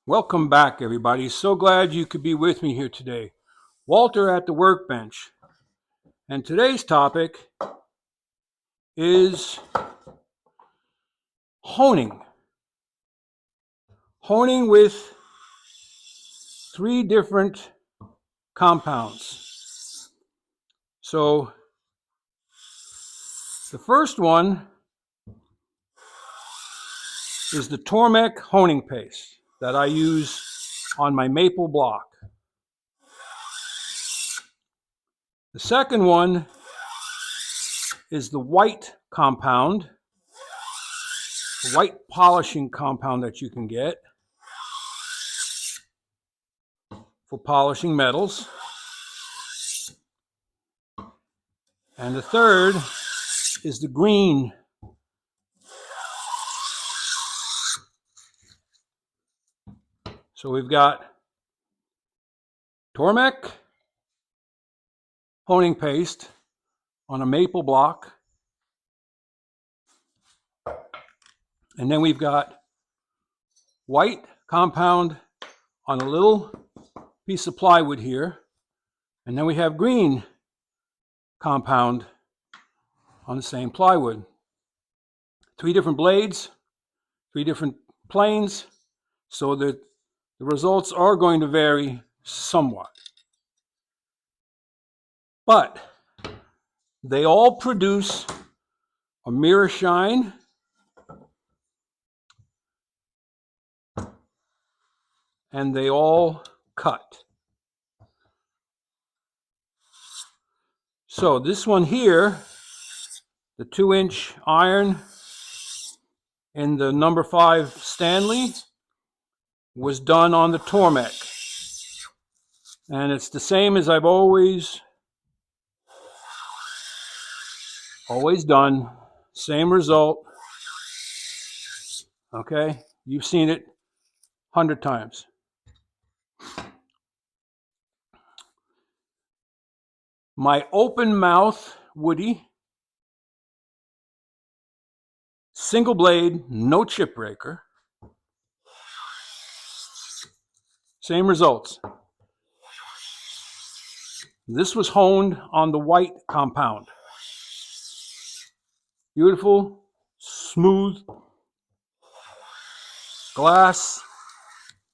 Welcome back, everybody. So glad you could be with me here today. Walter at the workbench. And today's topic is honing. Honing with 3 different compounds. So the first one is the Tormek honing paste that I use on my maple block. The second one is the white compound, the white polishing compound that you can get for polishing metals. And the third is the green. So we've got Tormek honing paste on a maple block. And then we've got white compound on a little piece of plywood here. And then we have green compound on the same plywood. 3 different blades, 3 different planes, so that the results are going to vary somewhat. But they all produce a mirror shine and they all cut. So this one here, the 2-inch iron in the number 5 Stanley, was done on the Tormek. And it's the same as I've always done. Same result. Okay? You've seen it 100 times. My open mouth woody, single blade, no chip breaker. Same results. This was honed on the white compound. Beautiful, smooth, glass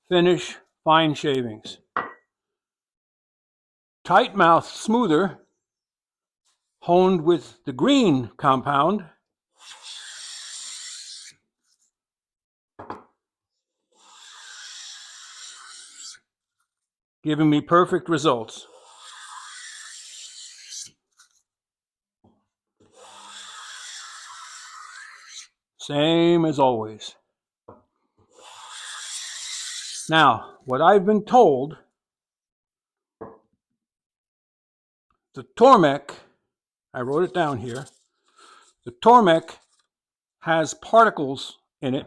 finish, fine shavings. Tight mouth smoother, honed with the green compound. Giving me perfect results. Same as always. Now, what I've been told, the Tormek, I wrote it down here, the Tormek has particles in it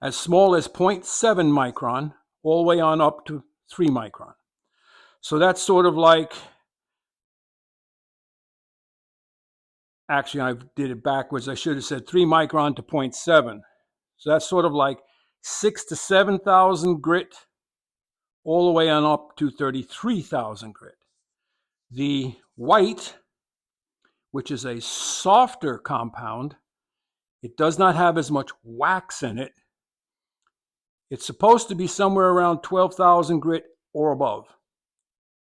as small as 0.7 micron, all the way on up to 3 micron. So that's sort of like, actually I did it backwards, I should have said 3 micron to 0.7. So that's sort of like 6,000 to 7,000 grit, all the way on up to 33,000 grit. The white, which is a softer compound, it does not have as much wax in it. It's supposed to be somewhere around 12,000 grit or above.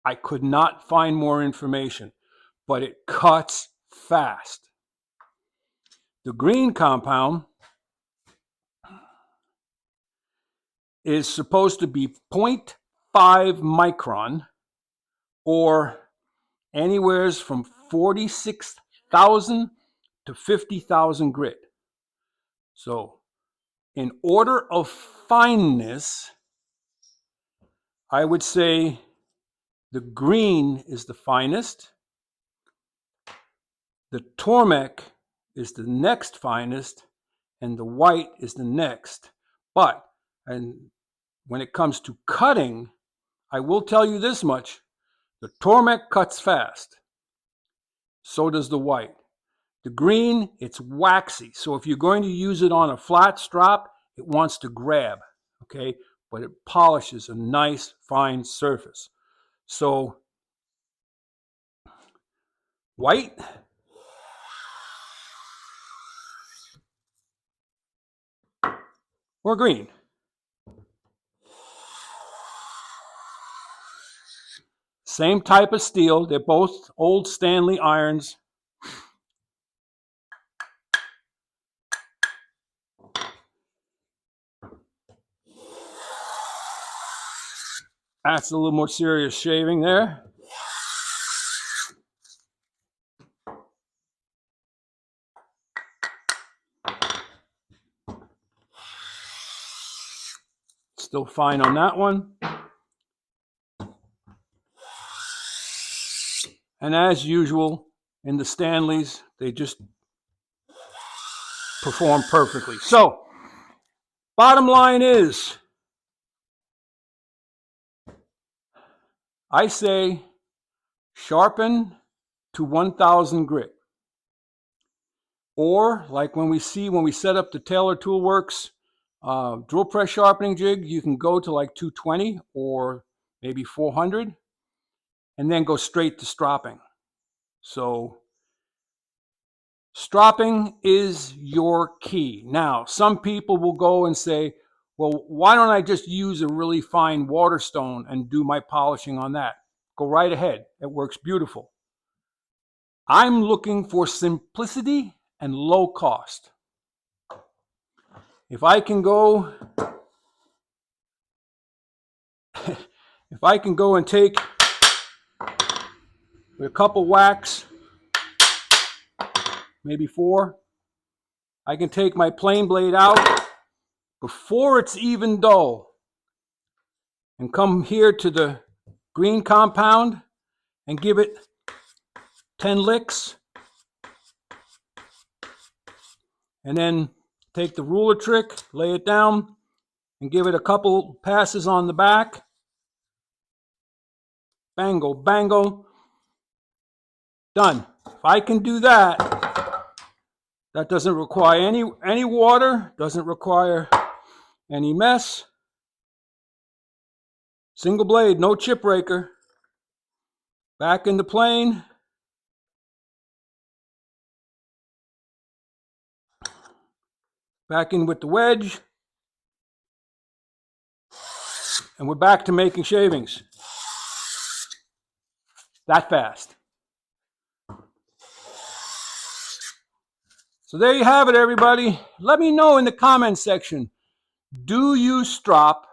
I could not find more information, but it cuts fast. The green compound is supposed to be 0.5 micron, or anywhere from 46,000 to 50,000 grit. So in order of fineness, I would say the green is the finest. The Tormek is the next finest, and the white is the next. But when it comes to cutting, I will tell you this much. The Tormek cuts fast. So does the white. The green, it's waxy. So if you're going to use it on a flat strop, it wants to grab. okay? But it polishes a nice, fine surface. So, white or green? Same type of steel. They're both old Stanley irons. That's a little more serious shaving there. Still fine on that one. And as usual, in the Stanleys, they just perform perfectly. So, bottom line is, I say sharpen to 1000 grit. Or, like when we set up the Taylor Toolworks drill press sharpening jig, you can go to like 220 or maybe 400 and then go straight to stropping. So, stropping is your key. Now, some people will go and say, well, why don't I just use a really fine Waterstone and do my polishing on that? Go right ahead. It works beautiful. I'm looking for simplicity and low cost. If I can go and take a couple whacks, maybe 4, I can take my plane blade out before it's even dull and come here to the green compound and give it 10 licks, and then take the ruler trick, lay it down, and give it a couple passes on the back. Bango, bango. Done. If I can do that, that doesn't require any water, doesn't require any mess. Single blade, no chip raker. Back in the plane. Back in with the wedge. And we're back to making shavings. That fast. So there you have it, everybody. Let me know in the comments section. Do you strop?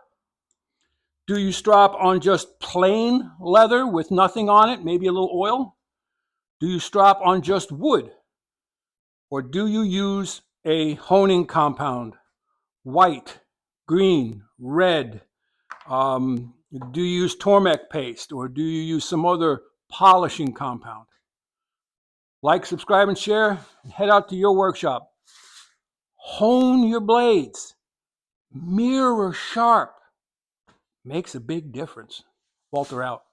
Do you strop on just plain leather with nothing on it, maybe a little oil? Do you strop on just wood? Or do you use a honing compound? White, green, red. Do you use Tormek paste, or do you use some other polishing compound? Like, subscribe, and share. And head out to your workshop. Hone your blades. Mirror sharp. Makes a big difference. Walter out.